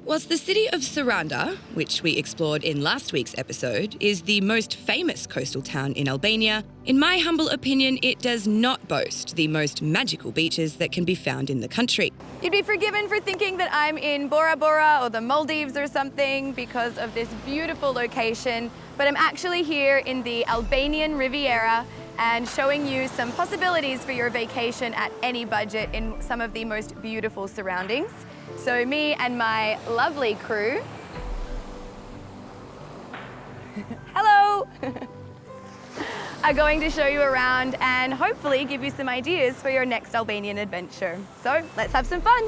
Whilst the city of Saranda, which we explored in last week's episode, is the most famous coastal town in Albania, in my humble opinion, it does not boast the most magical beaches that can be found in the country. You'd be forgiven for thinking that I'm in Bora Bora or the Maldives or something because of this beautiful location, but I'm actually here in the Albanian Riviera and showing you some possibilities for your vacation at any budget in some of the most beautiful surroundings. So me and my lovely crew, hello, are going to show you around and hopefully give you some ideas for your next Albanian adventure. So let's have some fun.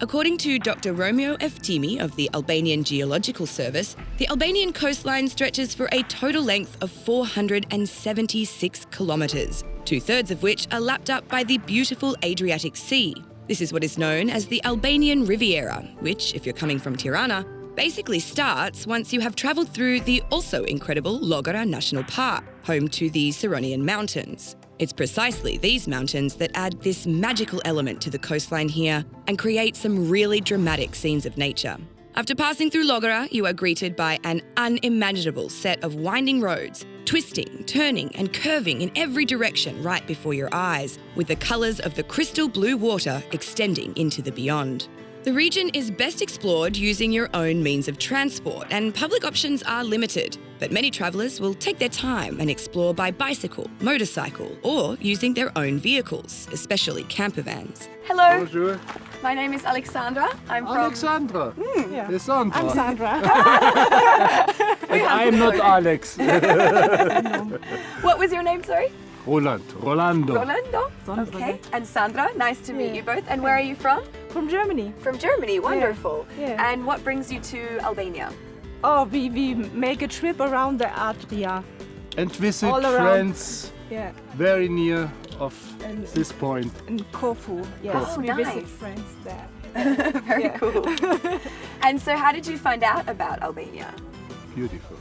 According to Dr. Romeo Eftimi of the Albanian Geological Service, the Albanian coastline stretches for a total length of 476 kilometres, 2/3 of which are lapped up by the beautiful Adriatic Sea. This is what is known as the Albanian Riviera, which, if you're coming from Tirana, basically starts once you have travelled through the also incredible Liguria National Park, home to the Zbuloni Mountains. It's precisely these mountains that add this magical element to the coastline here and create some really dramatic scenes of nature. After passing through Liguria, you are greeted by an unimaginable set of winding roads, twisting, turning and curving in every direction right before your eyes, with the colours of the crystal blue water extending into the beyond. The region is best explored using your own means of transport, and public options are limited, but many travellers will take their time and explore by bicycle, motorcycle or using their own vehicles, especially camper vans. Hello. Bonjour. My name is Alexandra. I'm from... Alexandra. Yeah. Sandra. I'm Sandra. And I'm not Alex. What was your name, sorry? Rolando. Rolando. Okay. And Sandra, nice to meet you both. And where are you from? From Germany. From Germany, wonderful. Yeah. And what brings you to Albania? Oh, we make a trip around the Adria. And visit All around. friends Yeah. very near of this point. In Corfu. Yes, Oh, we nice. visit friends there. Very cool. And so how did you find out about Albania? Beautiful.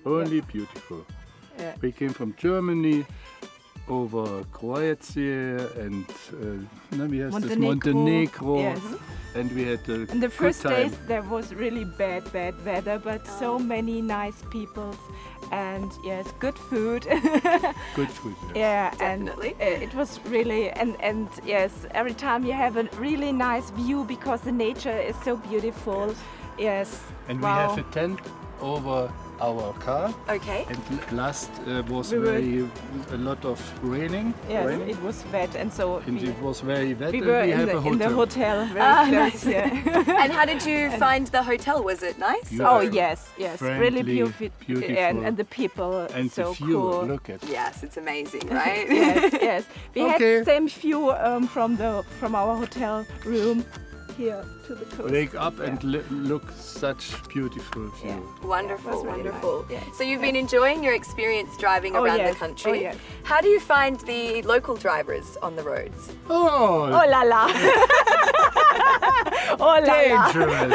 Only beautiful. Yeah. We came from Germany over Croatia and Montenegro. Yes. And we had a In the good first time. days there was really bad weather, but so many nice people and yes, good food. Good food. Yeah, Definitely. and it was really and yes, every time you have a really nice view because the nature is so beautiful. Yes. And wow. we have a tent over our car. Okay. And last was We were- a lot of raining. Yes, raining, it was wet and so and it was very wet. we and were we in have the, a hotel. very Ah, close. nice. Yeah. And how did you find the hotel? Was it nice? You- Oh yes, really Friendly, beautiful, beautiful. and the people And so the view, cool. look at. Yes, it's amazing, right? Yes, yes. We Okay. had same view from our hotel room here to the coast. Wake up and look such beautiful view. Yeah. Wonderful, It was really wonderful. nice, yes. So you've been enjoying your experience driving Oh, around yes. the country. Oh, yes. How do you find the local drivers on the roads? Oh, Oh la la! Oh la la! dangerous!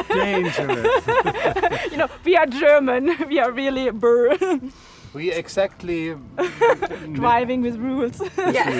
Dangerous! You know, we are German. We are really We exactly driving with rules. Yes.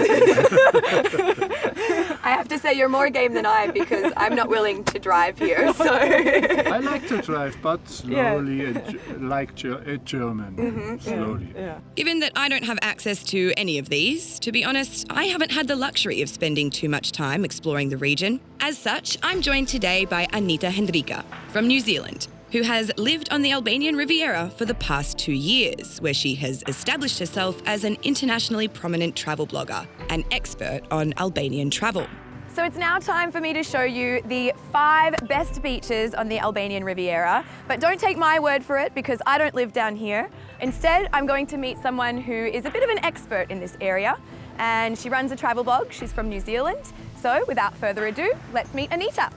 I have to say you're more game than I because I'm not willing to drive here. So I like to drive, but slowly and like German. Slowly. Yeah. Given that I don't have access to any of these, to be honest, I haven't had the luxury of spending too much time exploring the region. As such, I'm joined today by Anita Hendrieka from New Zealand, who has lived on the Albanian Riviera for the past 2 years, where she has established herself as an internationally prominent travel blogger, an expert on Albanian travel. So it's now time for me to show you the 5 best beaches on the Albanian Riviera. But don't take my word for it because I don't live down here. Instead, I'm going to meet someone who is a bit of an expert in this area. And she runs a travel blog. She's from New Zealand. So without further ado, let's meet Anita.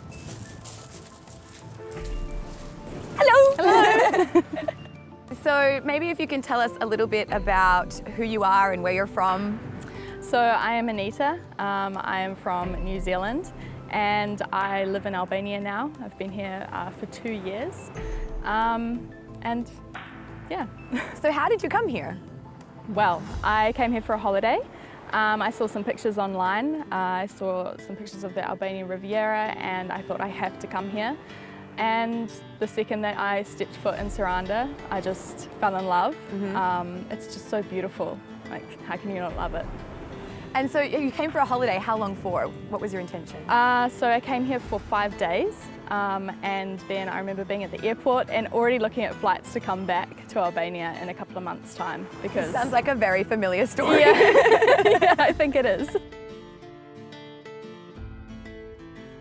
Hello. Hello. So maybe if you can tell us a little bit about who you are and where you're from. So I am Anita, I am from New Zealand and I live in Albania now. I've been here for 2 years and yeah. So how did you come here? Well, I came here for a holiday. I saw some pictures online. I saw some pictures of the Albanian Riviera and I thought I have to come here. And the second that I stepped foot in Saranda, I just fell in love. It's just so beautiful. Like, how can you not love it? And so you came for a holiday. How long for? What was your intention? So I came here for 5 days. And then I remember being at the airport and already looking at flights to come back to Albania in a couple of months' time. Because sounds like a very familiar story. Yeah, yeah, I think it is.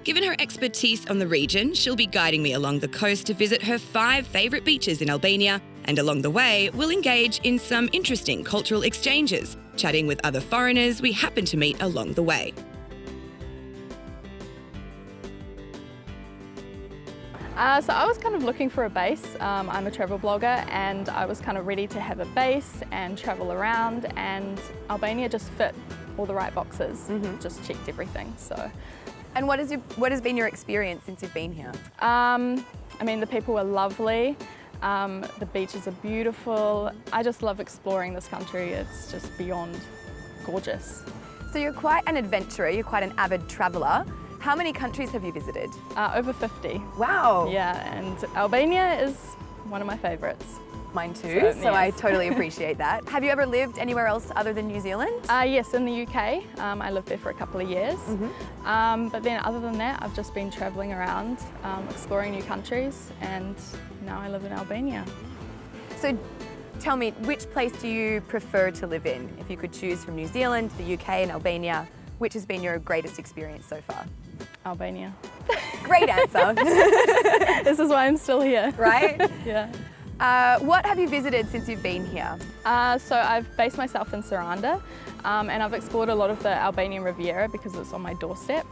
Given her expertise on the region, she'll be guiding me along the coast to visit her 5 favourite beaches in Albania, and along the way, we'll engage in some interesting cultural exchanges, chatting with other foreigners we happen to meet along the way. So I was kind of looking for a base. I'm a travel blogger and I was kind of ready to have a base and travel around, and Albania just fit all the right boxes, just checked everything. So. And what has been your experience since you've been here? I mean, the people were lovely. The beaches are beautiful. I just love exploring this country. It's just beyond gorgeous. So you're quite an adventurer, you're quite an avid traveller. How many countries have you visited? Over 50. Wow. Yeah, and Albania is one of my favourites. Mine too, so yes. I totally appreciate that. Have you ever lived anywhere else other than New Zealand? Yes, in the UK. I lived there for a couple of years. But then other than that, I've just been travelling around, exploring new countries, and now I live in Albania. So tell me, which place do you prefer to live in? If you could choose from New Zealand, the UK and Albania, which has been your greatest experience so far? Albania. Great answer. This is why I'm still here. Right? Yeah. What have you visited since you've been here? So I've based myself in Saranda, and I've explored a lot of the Albanian Riviera because it's on my doorstep.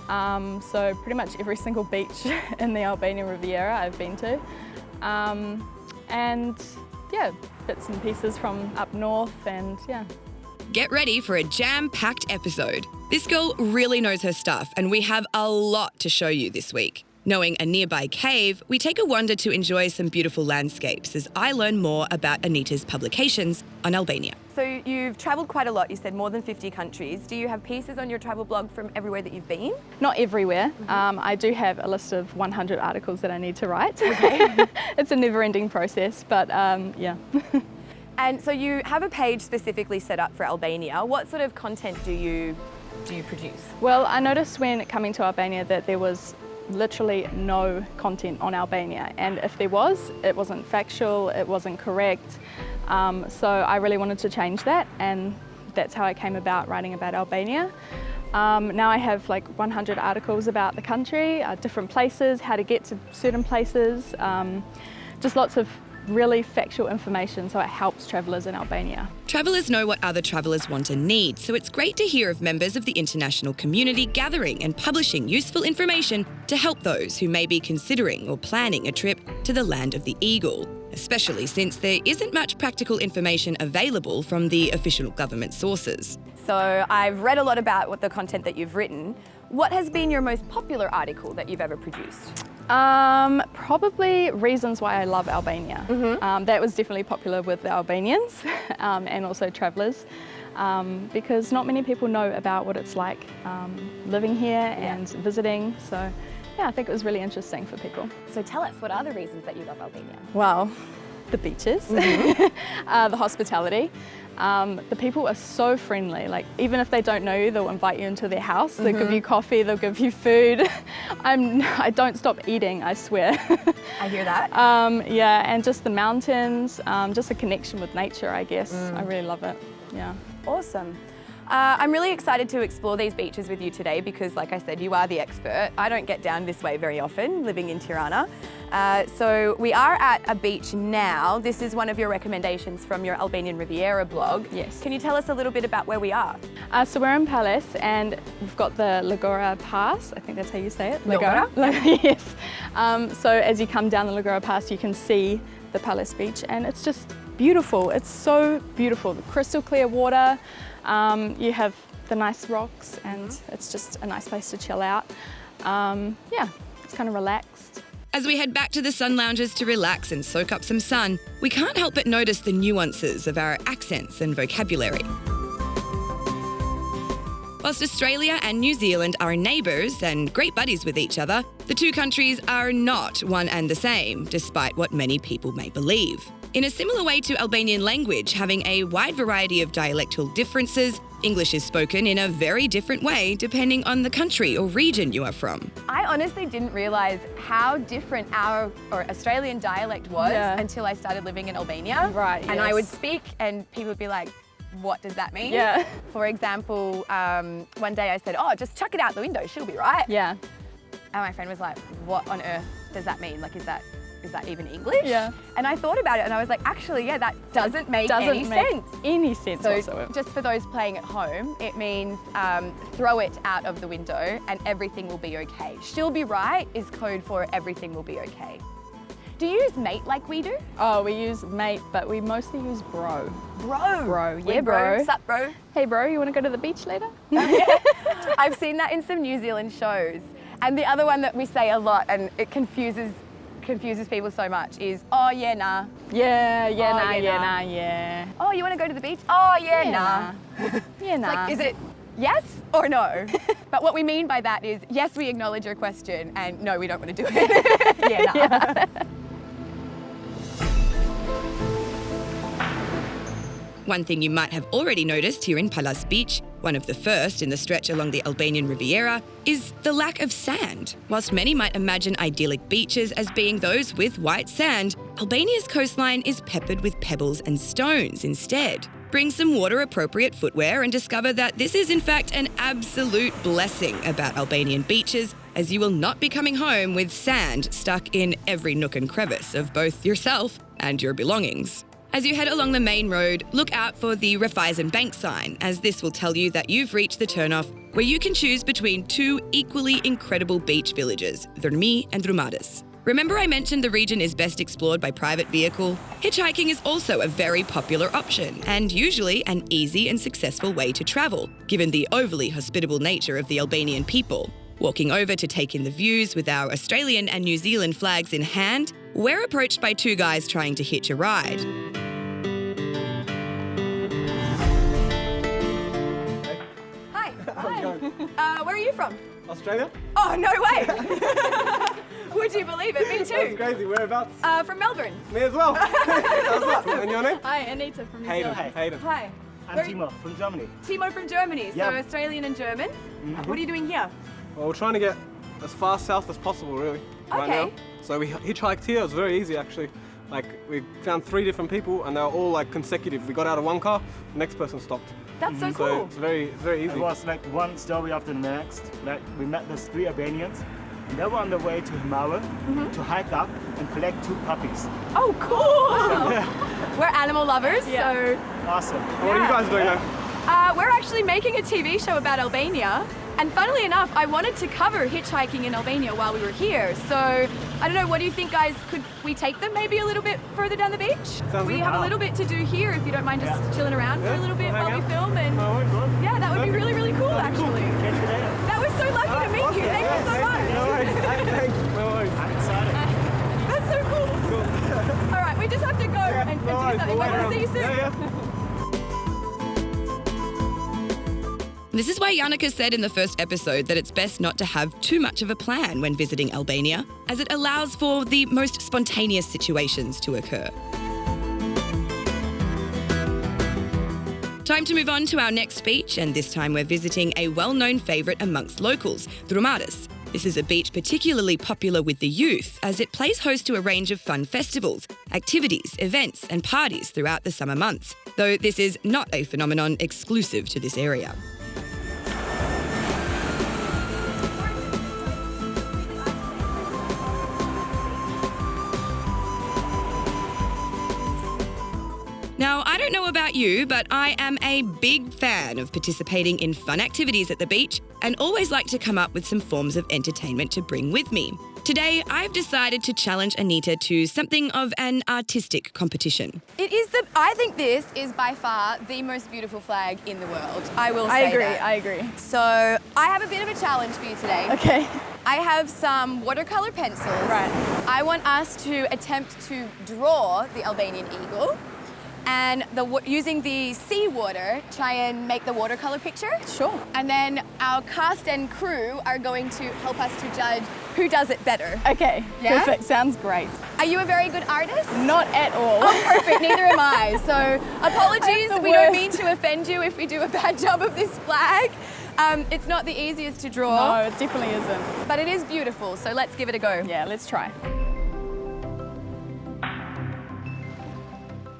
So pretty much every single beach in the Albanian Riviera I've been to. And yeah, bits and pieces from up north, and yeah. Get ready for a jam-packed episode. This girl really knows her stuff, and we have a lot to show you this week. Knowing a nearby cave, we take a wander to enjoy some beautiful landscapes as I learn more about Anita's publications on Albania. So you've travelled quite a lot, you said more than 50 countries. Do you have pieces on your travel blog from everywhere that you've been? Not everywhere. I do have a list of 100 articles that I need to write. Okay. It's a never-ending process, but yeah. And so you have a page specifically set up for Albania. What sort of content do you produce? Well, I noticed when coming to Albania that there was literally no content on Albania, and if there was, it wasn't factual, it wasn't correct. So I really wanted to change that, and that's how I came about writing about Albania. Now I have like 100 articles about the country, different places, how to get to certain places, just lots of really factual information, so it helps travellers in Albania. Travellers know what other travellers want and need, so it's great to hear of members of the international community gathering and publishing useful information to help those who may be considering or planning a trip to the land of the eagle, especially since there isn't much practical information available from the official government sources. So I've read a lot about what the content that you've written. What has been your most popular article that you've ever produced? Probably reasons why I love Albania. That was definitely popular with the Albanians and also travellers, because not many people know about what it's like living here and visiting. So yeah, I think it was really interesting for people. So tell us, what are the reasons that you love Albania? Well, the beaches, the hospitality. The people are so friendly. Like, even if they don't know you, they'll invite you into their house. They'll give you coffee, they'll give you food. I don't stop eating, I swear. I hear that. Yeah, and just the mountains, just a connection with nature, I guess. I really love it, yeah. Awesome. I'm really excited to explore these beaches with you today because, like I said, you are the expert. I don't get down this way very often, living in Tirana. So we are at a beach now. This is one of your recommendations from your Albanian Riviera blog. Yes. Can you tell us a little bit about where we are? So we're in Palace and we've got the Liguria Pass. I think that's how you say it. Liguria? Yes. So as you come down the Liguria Pass, you can see the Palace beach and it's just beautiful. It's so beautiful. The crystal clear water. You have the nice rocks and it's just a nice place to chill out. Yeah, it's kind of relaxed. As we head back to the sun lounges to relax and soak up some sun, we can't help but notice the nuances of our accents and vocabulary. Whilst Australia and New Zealand are neighbours and great buddies with each other, the two countries are not one and the same, despite what many people may believe. In a similar way to Albanian language having a wide variety of dialectal differences, English is spoken in a very different way depending on the country or region you are from. I honestly didn't realise how different our Australian dialect was until I started living in Albania. Right, And I would speak and people would be like, what does that mean? Yeah. For example, one day I said, oh, just chuck it out the window, she'll be right. Yeah. And my friend was like, what on earth does that mean? Like, is that even English? Yeah. And I thought about it and I was like, actually, yeah, that doesn't make any sense. Any sense So whatsoever. just for those playing at home, it means throw it out of the window and everything will be okay. She'll be right is code for everything will be okay. Do you use mate like we do? Oh, we use mate, but we mostly use bro. Bro. Bro, yeah, Hey, bro. bro. Sup, bro? Hey bro, you want to go to the beach later? I've seen that in some New Zealand shows. And the other one that we say a lot and it confuses people so much is, oh yeah, nah. Yeah, Oh, nah, yeah, yeah, nah. nah, yeah. Oh, you want to go to the beach? Oh yeah, nah. Yeah, nah. Like, is it yes or no? But what we mean by that is, yes, we acknowledge your question, and no, we don't want to do it. Yeah, nah. One thing you might have already noticed here in Palas Beach, one of the first in the stretch along the Albanian Riviera, is the lack of sand. Whilst many might imagine idyllic beaches as being those with white sand, Albania's coastline is peppered with pebbles and stones instead. Bring some water-appropriate footwear and discover that this is in fact an absolute blessing about Albanian beaches, as you will not be coming home with sand stuck in every nook and crevice of both yourself and your belongings. As you head along the main road, look out for the Rifeisen Bank sign, as this will tell you that you've reached the turnoff where you can choose between two equally incredible beach villages, Dhurmi and Drumadas. Remember I mentioned the region is best explored by private vehicle? Hitchhiking is also a very popular option, and usually an easy and successful way to travel, given the overly hospitable nature of the Albanian people. Walking over to take in the views with our Australian and New Zealand flags in hand, we're approached by two guys trying to hitch a ride. Hi. Hi. Where are you from? Australia? Oh, no way. Would you believe it? Me That's too. crazy. Whereabouts? From Melbourne. Me as well. That's awesome. And your name? Hi, Anita from New Hayden. Zealand. Hayden. Hi. I'm Where- Timo from Germany. Timo from Germany, so Yeah. Australian and German. What are you doing here? Well, we're trying to get as far south as possible, really, right Okay. now. So we hitchhiked here. It was very easy, actually. Like, we found 3 different people, and they were all like consecutive. We got out of one car, the next person stopped. That's so So cool. it's very It easy. was like one story after the next. Like we met these 3 Albanians. And they were on their way to Himalaya to hike up and collect 2 puppies. Oh, cool. We're animal lovers, so Awesome. And what are you guys doing now? we're actually making a TV show about Albania. And funnily enough, I wanted to cover hitchhiking in Albania while we were here. So I don't know, what do you think, guys? Could we take them maybe a little bit further down the beach? Sounds We good. have a little bit to do here, if you don't mind just chilling around for a little bit hang while we out. film. And yeah, that would be really, really cool, actually. Catch you later. That was so lucky to meet you. Thank you so much. No worries. Thanks. No worries. I'm excited. That's so cool. All right, we just have to go and do No worries. something. We'll But wait we'll see you around. soon. Yeah. This is why Yannicka said in the first episode that it's best not to have too much of a plan when visiting Albania, as it allows for the most spontaneous situations to occur. Time to move on to our next beach, and this time we're visiting a well-known favourite amongst locals, Drumadas. This is a beach particularly popular with the youth, as it plays host to a range of fun festivals, activities, events and parties throughout the summer months, though this is not a phenomenon exclusive to this area. Now, I don't know about you, but I am a big fan of participating in fun activities at the beach and always like to come up with some forms of entertainment to bring with me. Today, I've decided to challenge Anita to something of an artistic competition. I think this is by far the most beautiful flag in the world. I will say that. I agree. So I have a bit of a challenge for you today. Okay. I have some watercolor pencils. Right. I want us to attempt to draw the Albanian eagle. and using the seawater, try and make the watercolor picture. Sure. And then our cast and crew are going to help us to judge who does it better. Okay, Yeah? perfect. Sounds great. Are you a very good artist? Not at all. Oh, perfect. Neither am I. So apologies. I'm the We don't worst. mean to offend you if we do a bad job of this flag. It's not the easiest to draw, No, it definitely isn't. but it is beautiful. So let's give it a go. Yeah, let's try.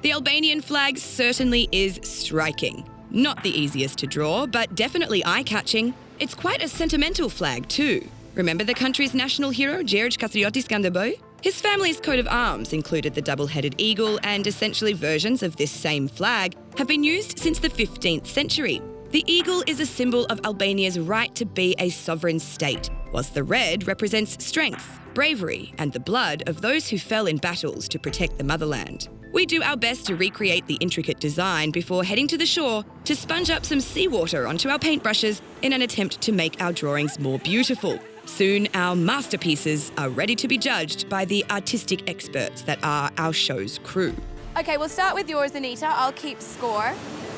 The Albanian flag certainly is striking. Not the easiest to draw, but definitely eye-catching. It's quite a sentimental flag too. Remember the country's national hero, Gjergj Kastrioti Skanderbeu? His family's coat of arms included the double-headed eagle, and essentially versions of this same flag have been used since the 15th century. The eagle is a symbol of Albania's right to be a sovereign state, whilst the red represents strength, bravery, and the blood of those who fell in battles to protect the motherland. We do our best to recreate the intricate design before heading to the shore to sponge up some seawater onto our paintbrushes in an attempt to make our drawings more beautiful. Soon, our masterpieces are ready to be judged by the artistic experts that are our show's crew. Okay, we'll start with yours, Anita. I'll keep score.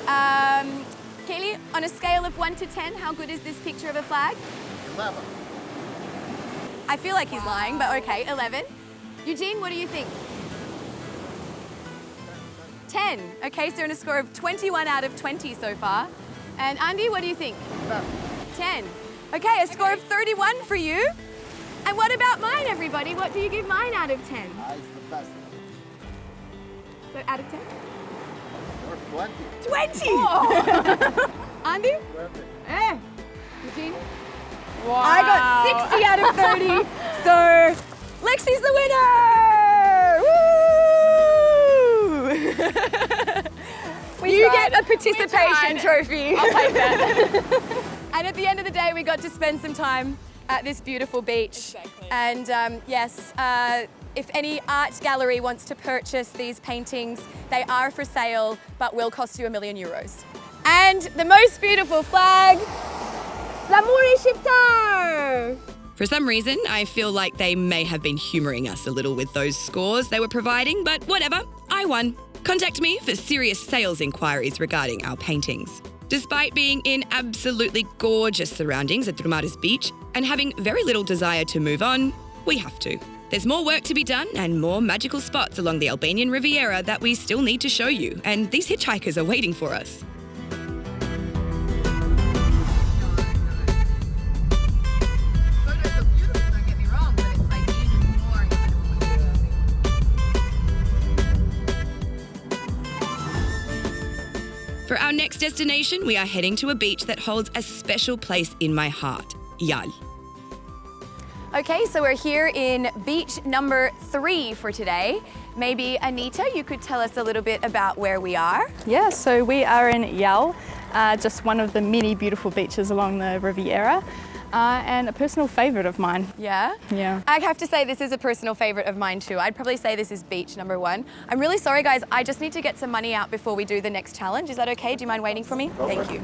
Kaylee, on a scale of 1 to 10, how good is this picture of a flag? 11. I feel like he's lying, but okay, 11. Eugene, what do you think? 10. Okay, so on a score of 21 out of 20 so far. And Andy, what do you think? 10. Okay, a score of 31 for you. And what about mine, everybody? What do you give mine out of 10? It's the best. So out of 10? Or 20. 20! Oh. Andy? 20. Eugene? Wow. I got 60 out of 30. So Lexi's the winner! Woo! You get a participation trophy. I'll take that. And at the end of the day, we got to spend some time at this beautiful beach. Exactly. And yes, if any art gallery wants to purchase these paintings, they are for sale, but will cost you €1 million. And the most beautiful flag, Liguria shqiptare! For some reason, I feel like they may have been humouring us a little with those scores they were providing, but whatever, I won. Contact me for serious sales inquiries regarding our paintings. Despite being in absolutely gorgeous surroundings at Drumaris Beach and having very little desire to move on, we have to. There's more work to be done and more magical spots along the Albanian Riviera that we still need to show you, and these hitchhikers are waiting for us. Photos are beautiful, don't get me wrong, but it's like even more incredible. For our next destination, we are heading to a beach that holds a special place in my heart, Yal. Okay, so we're here in beach number 3 for today. Maybe Anita, you could tell us a little bit about where we are. Yeah, so we are in Yal, just one of the many beautiful beaches along the Riviera, and a personal favourite of mine. Yeah? Yeah. I have to say this is a personal favourite of mine too. I'd probably say this is beach number 1. I'm really sorry guys, I just need to get some money out before we do the next challenge. Is that okay? Do you mind waiting for me? Thank you.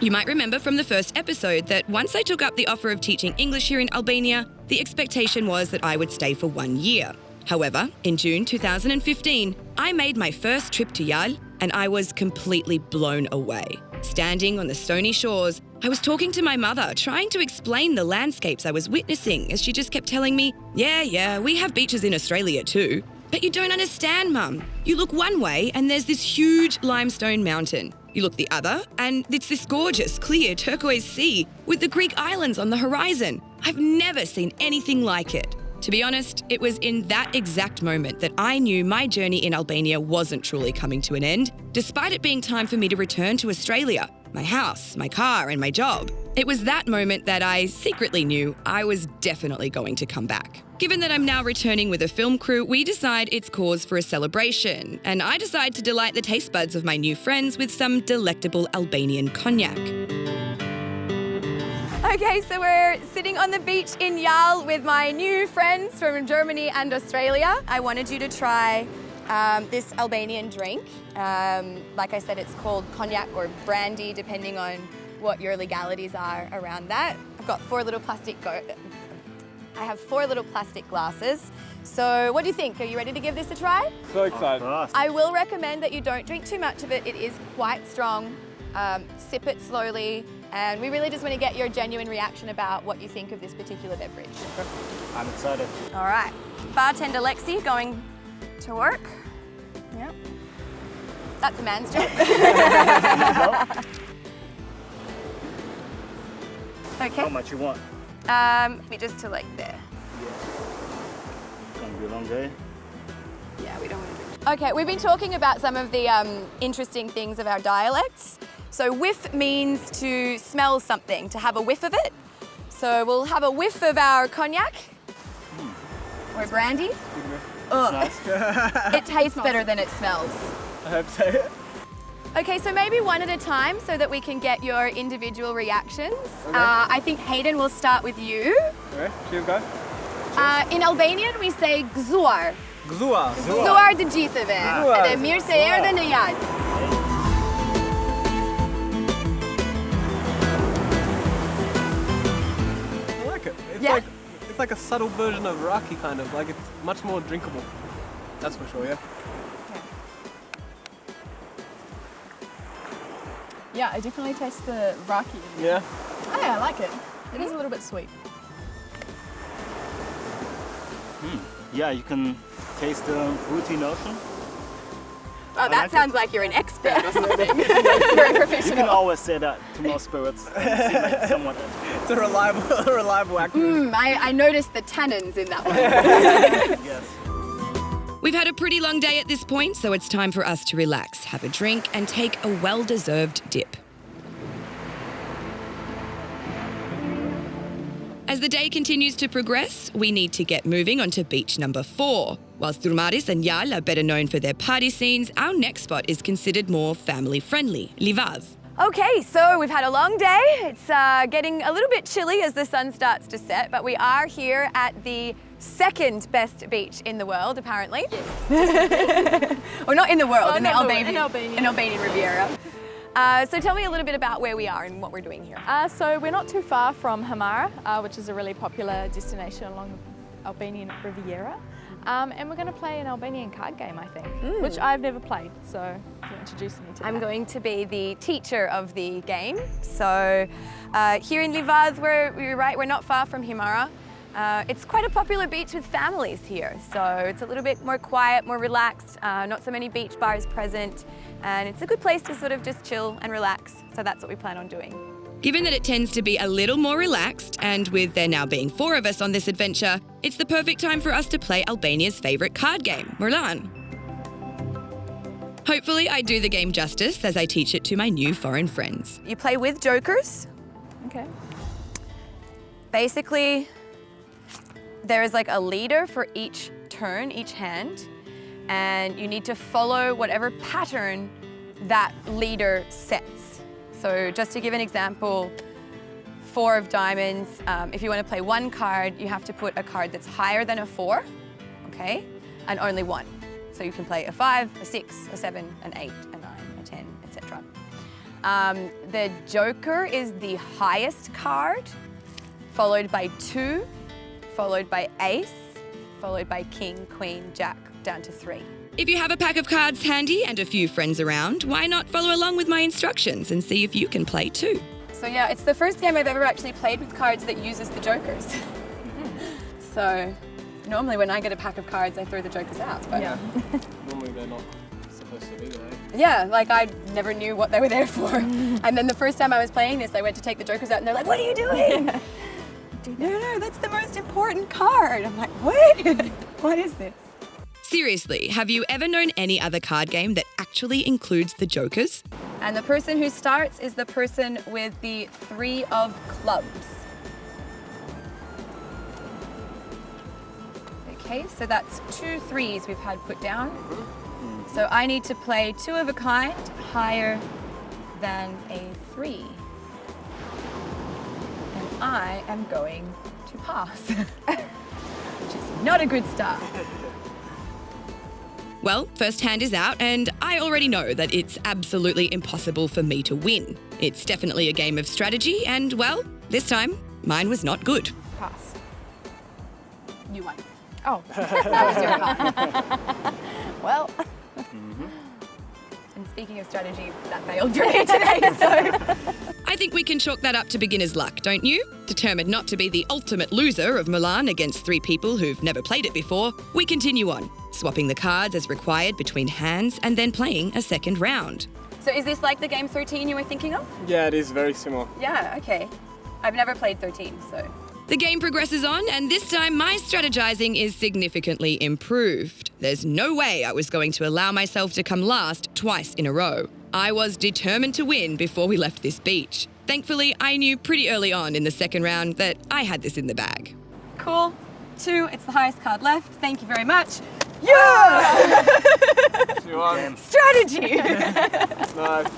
You might remember from the first episode that once I took up the offer of teaching English here in Albania, the expectation was that I would stay for 1 year. However, in June 2015, I made my first trip to Yal and I was completely blown away. Standing on the stony shores, I was talking to my mother, trying to explain the landscapes I was witnessing as she just kept telling me, yeah, we have beaches in Australia too. But you don't understand, Mum. You look one way and there's this huge limestone mountain. You look the other, and it's this gorgeous, clear turquoise sea with the Greek islands on the horizon. I've never seen anything like it. To be honest, it was in that exact moment that I knew my journey in Albania wasn't truly coming to an end, despite it being time for me to return to Australia, my house, my car, and my job. It was that moment that I secretly knew I was definitely going to come back. Given that I'm now returning with a film crew, we decide it's cause for a celebration, and I decide to delight the taste buds of my new friends with some delectable Albanian cognac. Okay, so we're sitting on the beach in Yal with my new friends from Germany and Australia. I wanted you to try this Albanian drink. Like I said, it's called cognac or brandy, depending on what your legalities are around that. I've got 4 little plastic glasses. So what do you think? Are you ready to give this a try? So excited. I will recommend that you don't drink too much of it. It is quite strong. Sip it slowly. And we really just want to get your genuine reaction about what you think of this particular beverage. I'm excited. All right. Bartender Lexi going to work. Yeah. That's a man's job. Okay. How much you want? Me just to like there. It's gonna be a long day. Yeah, we don't want to drink. Okay, we've been talking about some of the interesting things of our dialects. So whiff means to smell something, to have a whiff of it. So we'll have a whiff of our cognac or brandy. Nice. It tastes better than it smells. I hope so. Okay, so maybe one at a time so that we can get your individual reactions. Okay. I think Hayden will start with you. Okay, cheers guys. In Albanian we say gzuar. Gzuar. Gzuar të gjithëve. Edhe mirë se erdhe në jad. I like it. Yeah? It's like a subtle version of raki kind of. Like it's much more drinkable. That's for sure, yeah. Yeah, I definitely taste the raki. Yeah. Oh, yeah, I like it. It is a little bit sweet. Yeah, you can taste the fruity notion. Oh, that like sounds like you're an expert or something. Very You professional. can always say that to more spirits. And seem like someone else. It's a reliable actor. I noticed the tannins in that one. Yes. We've had a pretty long day at this point, so it's time for us to relax, have a drink, and take a well-deserved dip. As the day continues to progress, we need to get moving onto beach number 4. Whilst Durmaris and Jal are better known for their party scenes, our next spot is considered more family-friendly, Livaz. Okay, so we've had a long day. It's getting a little bit chilly as the sun starts to set, but we are here at the second best beach in the world, apparently. Yes. Or not in the world, in the Albanian Riviera. So tell me a little bit about where we are and what we're doing here. So we're not too far from Himara, which is a really popular destination along the Albanian Riviera. And we're going to play an Albanian card game, I think, which I've never played, so you're introducing me to I'm that. going to be the teacher of the game. So here in Livaz, we're not far from Himara. It's quite a popular beach with families here, so it's a little bit more quiet, more relaxed, not so many beach bars present, and it's a good place to sort of just chill and relax, so that's what we plan on doing. Given that it tends to be a little more relaxed, and with there now being 4 of us on this adventure, it's the perfect time for us to play Albania's favourite card game, Murlan. Hopefully I do the game justice as I teach it to my new foreign friends. You play with jokers. Okay. Basically, there is like a leader for each turn, each hand, and you need to follow whatever pattern that leader sets. So just to give an example, 4 of diamonds, if you want to play 1 card, you have to put a card that's higher than a 4, okay, and only 1. So you can play a 5, a 6, a 7, an 8, a 9, a 10, etc. The joker is the highest card, followed by 2, followed by ace, followed by king, queen, jack, down to 3. If you have a pack of cards handy and a few friends around, why not follow along with my instructions and see if you can play too? So yeah, it's the first game I've ever actually played with cards that uses the jokers. So normally when I get a pack of cards, I throw the jokers out. But Yeah. Normally they're not supposed to be there. yeah, like I never knew what they were there for. And then the first time I was playing this, I went to take the jokers out and they're like, "What are you doing?" No, that's the most important card. I'm like, what? What is this? Seriously, have you ever known any other card game that actually includes the jokers? And the person who starts is the person with the 3 of clubs. Okay, so that's 2 3s we've had put down. So I need to play 2 of a kind higher than a 3. And I am going to pass, which is not a good start. Well, first hand is out, and I already know that it's absolutely impossible for me to win. It's definitely a game of strategy, and well, this time, mine was not good. Pass. You won. Oh. That was your card. Well. And speaking of strategy, that failed for me today, so. I think we can chalk that up to beginner's luck, don't you? Determined not to be the ultimate loser of Milan against 3 people who've never played it before, we continue on, swapping the cards as required between hands and then playing a second round. So is this like the game 13 you were thinking of? Yeah, it is very similar. Yeah, okay. I've never played 13, so. The game progresses on, and this time my strategizing is significantly improved. There's no way I was going to allow myself to come last twice in a row. I was determined to win before we left this beach. Thankfully, I knew pretty early on in the second round that I had this in the bag. Cool. 2, it's the highest card left. Thank you very much. Yeah! You won. Strategy! Nice.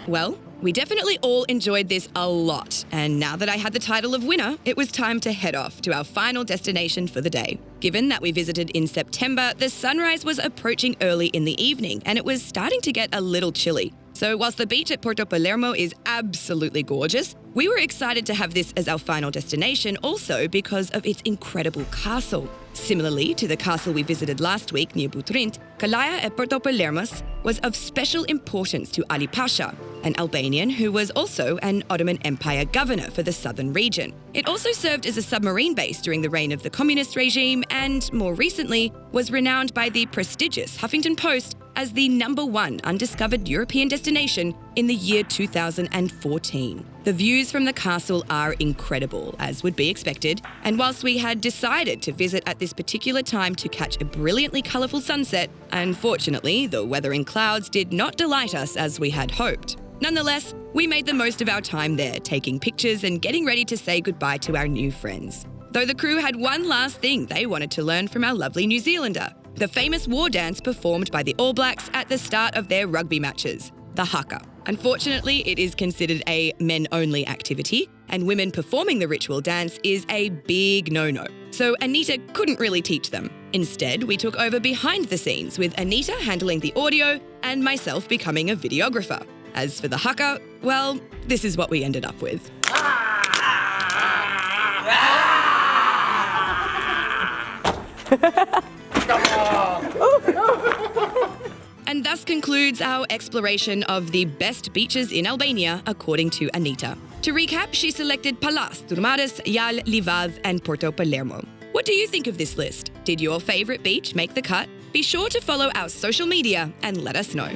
Well, we definitely all enjoyed this a lot, and now that I had the title of winner, it was time to head off to our final destination for the day. Given that we visited in September, the sunrise was approaching early in the evening, and it was starting to get a little chilly. So whilst the beach at Porto Palermo is absolutely gorgeous, we were excited to have this as our final destination also because of its incredible castle. Similarly to the castle we visited last week near Butrint, Calaia at Porto Palermo was of special importance to Ali Pasha, an Albanian who was also an Ottoman Empire governor for the southern region. It also served as a submarine base during the reign of the communist regime and, more recently, was renowned by the prestigious Huffington Post as the #1 undiscovered European destination in the year 2014. The views from the castle are incredible, as would be expected, and whilst we had decided to visit at this particular time to catch a brilliantly colourful sunset, unfortunately, the weather in clouds did not delight us as we had hoped. Nonetheless, we made the most of our time there, taking pictures and getting ready to say goodbye to our new friends. Though the crew had one last thing they wanted to learn from our lovely New Zealander, the famous war dance performed by the All Blacks at the start of their rugby matches, the haka. Unfortunately, it is considered a men-only activity, and women performing the ritual dance is a big no-no. So Anita couldn't really teach them. Instead, we took over behind the scenes, with Anita handling the audio and myself becoming a videographer. As for the haka, well, this is what we ended up with. And thus concludes our exploration of the best beaches in Albania, according to Anita. To recap, she selected Palas, Turmares, Jal, Livad, and Porto Palermo. What do you think of this list? Did your favourite beach make the cut? Be sure to follow our social media and let us know.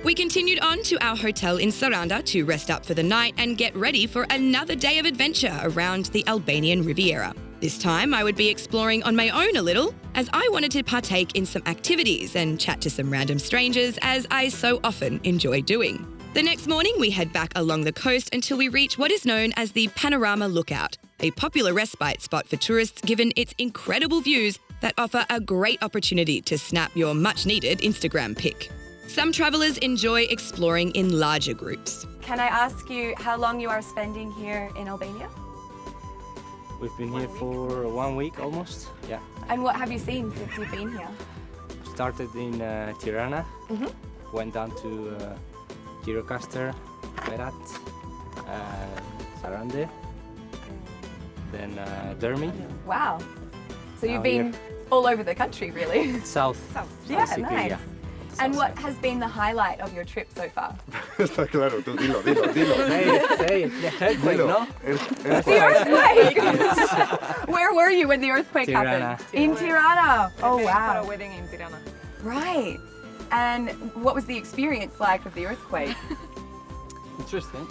We continued on to our hotel in Saranda to rest up for the night and get ready for another day of adventure around the Albanian Riviera. This time I would be exploring on my own a little, as I wanted to partake in some activities and chat to some random strangers, as I so often enjoy doing. The next morning we head back along the coast until we reach what is known as the Panorama Lookout, a popular respite spot for tourists given its incredible views that offer a great opportunity to snap your much-needed Instagram pic. Some travellers enjoy exploring in larger groups. Can I ask you how long you are spending here in Albania? We've been here for 1 week almost, yeah. And what have you seen since you've been here? Started in Tirana, went down to Gjirokastër, Berat, Sarande, then Dermi. Wow. So you've Now been all over the country, really. South. Yeah, basically, nice. yeah. And what has been the highlight of your trip so far? Está claro, tú dilo. Say it, the earthquake, no? The earthquake! Where were you when the earthquake Tirana. happened? In Tirana. Oh, For a wow. wedding in Tirana. Right. And what was the experience like of the earthquake? Interesting.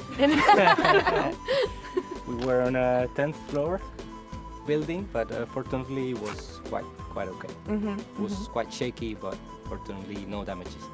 We were on a 10th floor building, but fortunately it was quite okay. It was quite shaky, but fortunately no damages.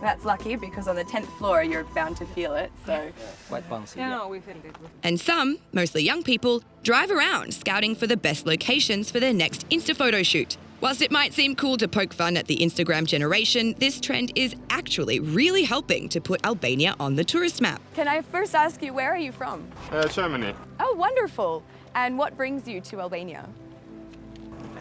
That's lucky, because on the 10th floor you're bound to feel it, so... Quite bouncy. Yeah, yeah. no, we felt it. And some, mostly young people, drive around scouting for the best locations for their next Insta photo shoot. Whilst it might seem cool to poke fun at the Instagram generation, this trend is actually really helping to put Albania on the tourist map. Can I first ask you, where are you from? Germany. Oh, wonderful. And what brings you to Albania?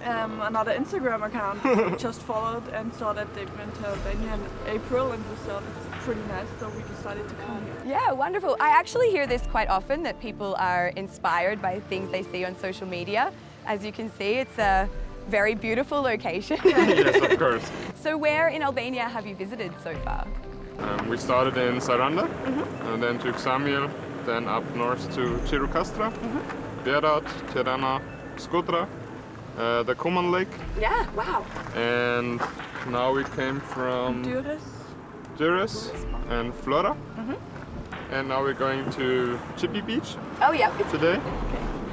Another Instagram account just followed and saw that they went to Albania in April and we thought it's pretty nice, so we decided to come here. Yeah, wonderful. I actually hear this quite often, that people are inspired by things they see on social media. As you can see, it's a very beautiful location. Yes, of course. So where in Albania have you visited so far? We started in Saranda, and then to Samir, then up north to Chirukastra, Berat, Tirana, Skutra, the Kuman Lake. Yeah, wow. And now we came from Durres and Flora. And now we're going to Chippy Beach today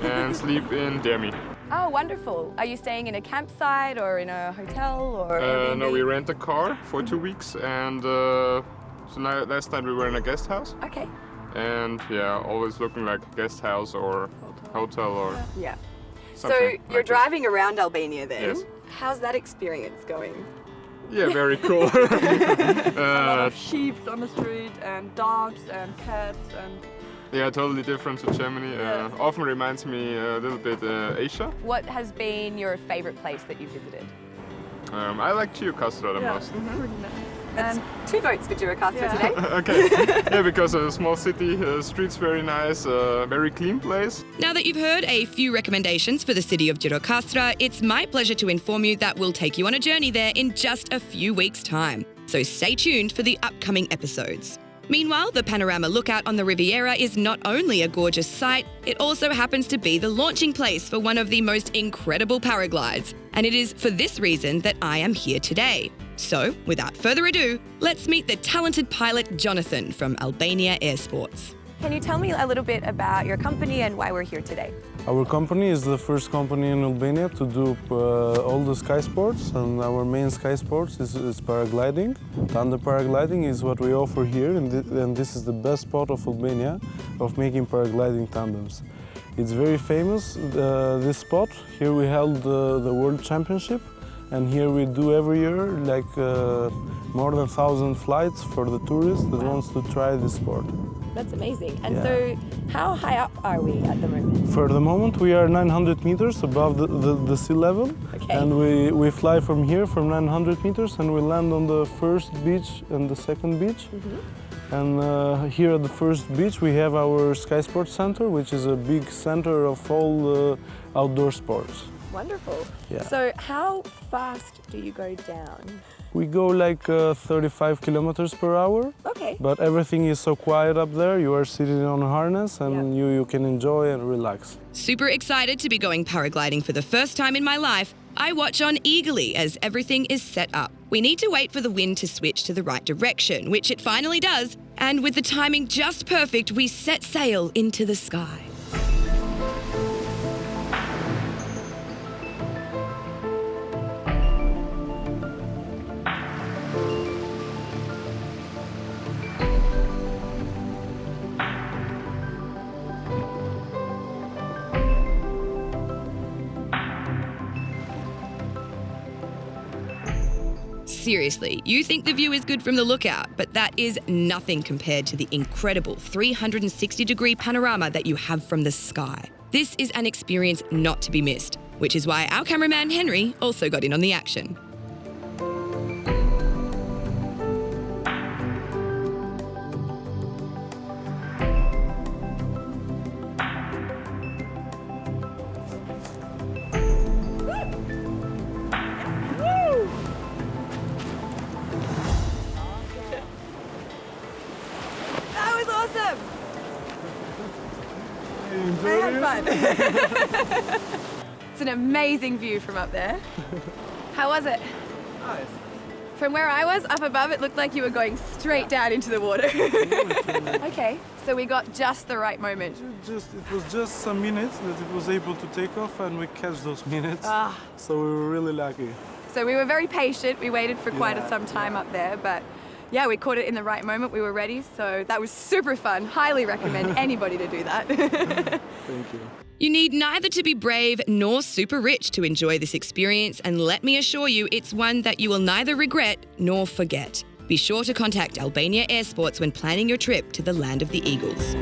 and sleep in Dermi. Oh, wonderful. Are you staying in a campsite or in a hotel or Airbnb? No, we rent a car for 2 weeks, and so last night we were in a guest house. Okay. And yeah, always looking like a guest house or hotel or yeah. So something you're like driving around Albania then? Yes. How's that experience going? Yeah, very cool. A lot of sheep on the street and dogs and cats and... Yeah, totally different to Germany. Often reminds me a little bit Asia. What has been your favorite place that you've visited? I like Chirukastra the most. Pretty nice. That's 2 votes for Chirukastra today. Okay. Yeah, because a small city, streets very nice, very clean place. Now that you've heard a few recommendations for the city of Gjirokastra, it's my pleasure to inform you that we'll take you on a journey there in just a few weeks' time. So stay tuned for the upcoming episodes. Meanwhile, the Panorama Lookout on the Riviera is not only a gorgeous sight, it also happens to be the launching place for one of the most incredible paraglides. And it is for this reason that I am here today. So, without further ado, let's meet the talented pilot Jonathan from Albania Air Sports. Can you tell me a little bit about your company and why we're here today? Our company is the first company in Albania to do all the sky sports, and our main sky sports is paragliding. Tandem paragliding is what we offer here, and this is the best spot of Albania of making paragliding tandems. It's very famous, this spot. Here we held the World Championship, and here we do every year like more than 1,000 flights for the tourists that wants to try this sport. That's amazing. And so how high up are we at the moment? For the moment we are 900 meters above the sea level. Okay. And we fly from here from 900 meters and we land on the first beach and the second beach. And here at the first beach we have our Sky Sports Center, which is a big center of all outdoor sports. Wonderful. Yeah. So how fast do you go down? We go like 35 kilometers per hour. Okay. But everything is so quiet up there. You are sitting on a harness and you can enjoy and relax. Super excited to be going paragliding for the first time in my life, I watch on eagerly as everything is set up. We need to wait for the wind to switch to the right direction, which it finally does. And with the timing just perfect, we set sail into the sky. Seriously, you think the view is good from the lookout, but that is nothing compared to the incredible 360-degree panorama that you have from the sky. This is an experience not to be missed, which is why our cameraman Henry also got in on the action. It's an amazing view from up there. How was it? Nice. From where I was, up above, it looked like you were going straight down into the water. Okay, so we got just the right moment. It was just some minutes that it was able to take off and we catch those minutes. Ah. So we were really lucky. So we were very patient. We waited for quite some time up there, but yeah, we caught it in the right moment. We were ready, so that was super fun. Highly recommend anybody to do that. Thank you. You need neither to be brave nor super rich to enjoy this experience, and let me assure you, it's one that you will neither regret nor forget. Be sure to contact Albania Air Sports when planning your trip to the land of the eagles.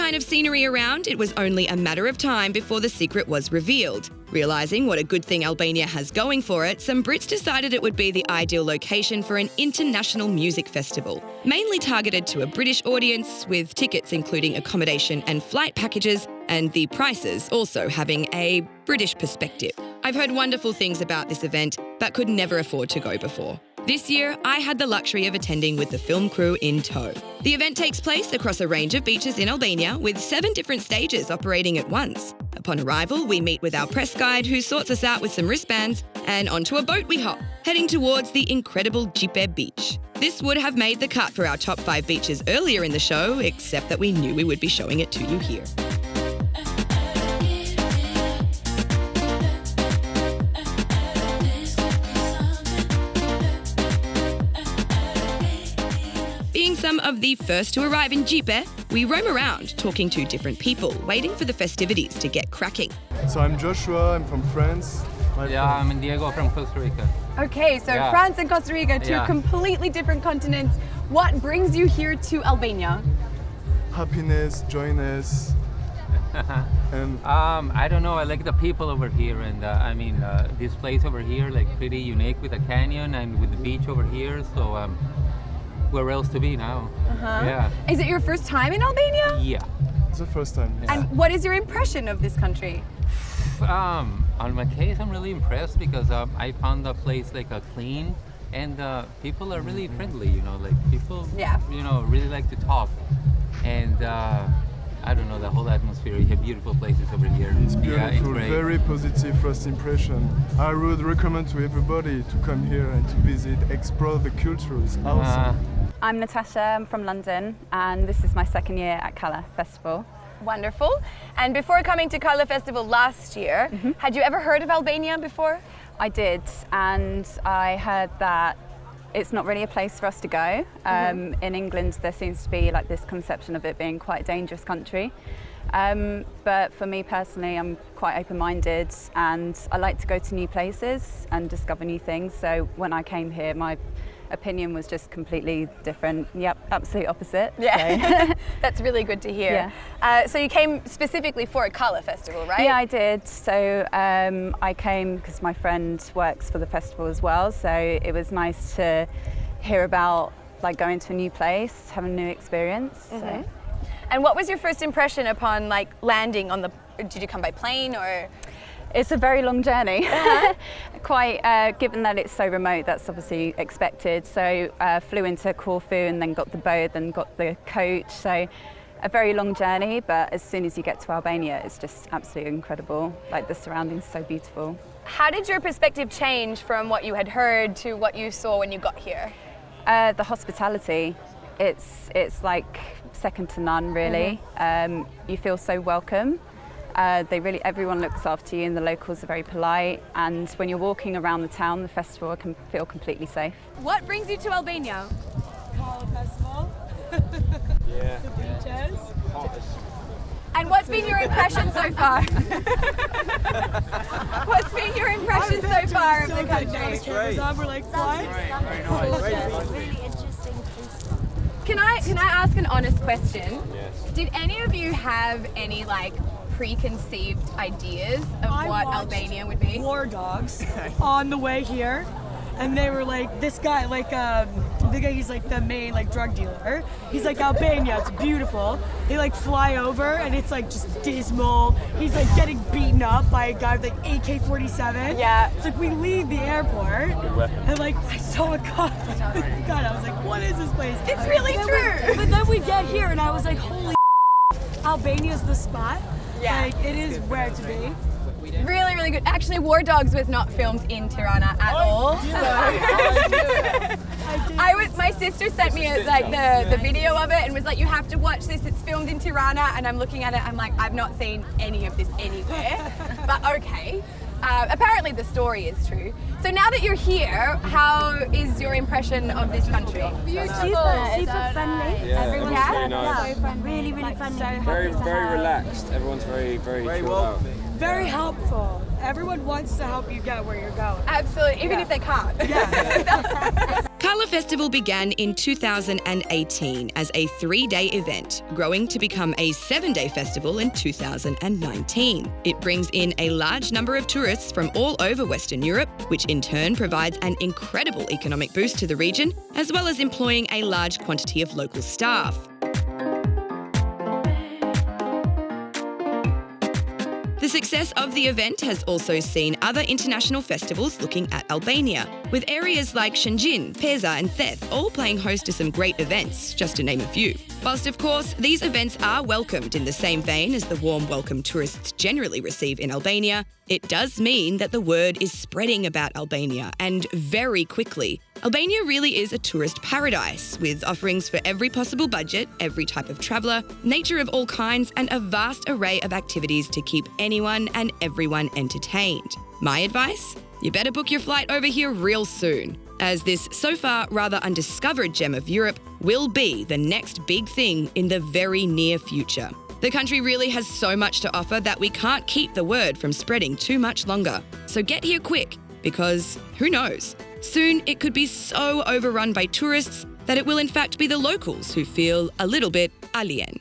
kind of scenery around, it was only a matter of time before the secret was revealed. Realising what a good thing Albania has going for it, some Brits decided it would be the ideal location for an international music festival, mainly targeted to a British audience, with tickets including accommodation and flight packages, and the prices also having a British perspective. I've heard wonderful things about this event, but could never afford to go before. This year, I had the luxury of attending with the film crew in tow. The event takes place across a range of beaches in Albania, with 7 different stages operating at once. Upon arrival, we meet with our press guide, who sorts us out with some wristbands, and onto a boat we hop, heading towards the incredible Gjipe beach. This would have made the cut for our top 5 beaches earlier in the show, except that we knew we would be showing it to you here. Being some of the first to arrive in Gjipe, we roam around talking to different people, waiting for the festivities to get cracking. So I'm Joshua, I'm from France. I'm Diego from Costa Rica. Okay, so France and Costa Rica, two completely different continents. What brings you here to Albania? Happiness, joyness. And I don't know, I like the people over here, and this place over here, like pretty unique with a canyon and with the beach over here, so where else to be now? Yeah. Is it your first time in Albania? Yeah. It's the first time. Yeah. And what is your impression of this country? On my case, I'm really impressed because I found the place like clean, and people are really friendly. You know, like people, really like to talk, and I don't know, the whole atmosphere. You have beautiful places over here. It's beautiful, very positive first impression. I would recommend to everybody to come here and to visit, explore the culture. It's awesome. I'm Natasha, I'm from London, and this is my second year at Kala Festival. Wonderful. And before coming to Kala Festival last year, had you ever heard of Albania before? I did, and I heard that it's not really a place for us to go. In England, there seems to be like this conception of it being quite a dangerous country. But for me personally, I'm quite open-minded, and I like to go to new places and discover new things. So when I came here, my opinion was just completely different. Yep, absolute opposite. Yeah, so. That's really good to hear. Yeah. So you came specifically for a Kala Festival, right? Yeah, I did. So I came because my friend works for the festival as well. So it was nice to hear about like going to a new place, having a new experience. So. And what was your first impression upon like landing on the? Did you come by plane or? It's a very long journey. Quite, given that it's so remote, that's obviously expected. So flew into Corfu and then got the boat, then got the coach. So a very long journey, but as soon as you get to Albania, it's just absolutely incredible. Like the surroundings are so beautiful. How did your perspective change from what you had heard to what you saw when you got here? The hospitality, it's like second to none, really. You feel so welcome. Everyone looks after you, and the locals are very polite. And when you're walking around the town, the festival, I can feel completely safe. What brings you to Albania? Kala Festival. Yeah. The beaches. And what's been your impression so far? What's been your impression so far of the country? We're like, what? Really interesting place. Can I ask an honest question? Yes. Did any of you have any like preconceived ideas of what Albania would be? War Dogs on the way here, and they were like, this guy, like the guy, he's like the main like drug dealer. He's like, Albania, it's beautiful. They like fly over, and it's like just dismal. He's like getting beaten up by a guy with like AK-47. Yeah. It's like we leave the airport, and like I saw a cop. God, I was like, what is this place? It's really true. But then we get here, and I was like, holy, Albania's the spot. Yeah. Like, it is where to be. Really, really good. Actually, War Dogs was not filmed in Tirana at all. My sister sent me the video of it and was like, you have to watch this, it's filmed in Tirana, and I'm looking at it, I'm like, I've not seen any of this anywhere, but okay. Apparently the story is true. So now that you're here, how is your impression of this country? Beautiful. Super friendly. Yeah, Everyone's really nice. so friendly. Really, really friendly. Very relaxed. Everyone's very chilled out. Very helpful. Everyone wants to help you get where you're going. Absolutely, even if they can't. Yeah. Gala Festival began in 2018 as a 3-day event, growing to become a 7-day festival in 2019. It brings in a large number of tourists from all over Western Europe, which in turn provides an incredible economic boost to the region, as well as employing a large quantity of local staff. The success of the event has also seen other international festivals looking at Albania, with areas like Shëngjin, Peza and Theth all playing host to some great events, just to name a few. Whilst of course these events are welcomed in the same vein as the warm welcome tourists generally receive in Albania, it does mean that the word is spreading about Albania, and very quickly. Albania really is a tourist paradise, with offerings for every possible budget, every type of traveller, nature of all kinds, and a vast array of activities to keep anyone and everyone entertained. My advice? You better book your flight over here real soon, as this so far rather undiscovered gem of Europe will be the next big thing in the very near future. The country really has so much to offer that we can't keep the word from spreading too much longer. So get here quick, because who knows? Soon it could be so overrun by tourists that it will in fact be the locals who feel a little bit alien.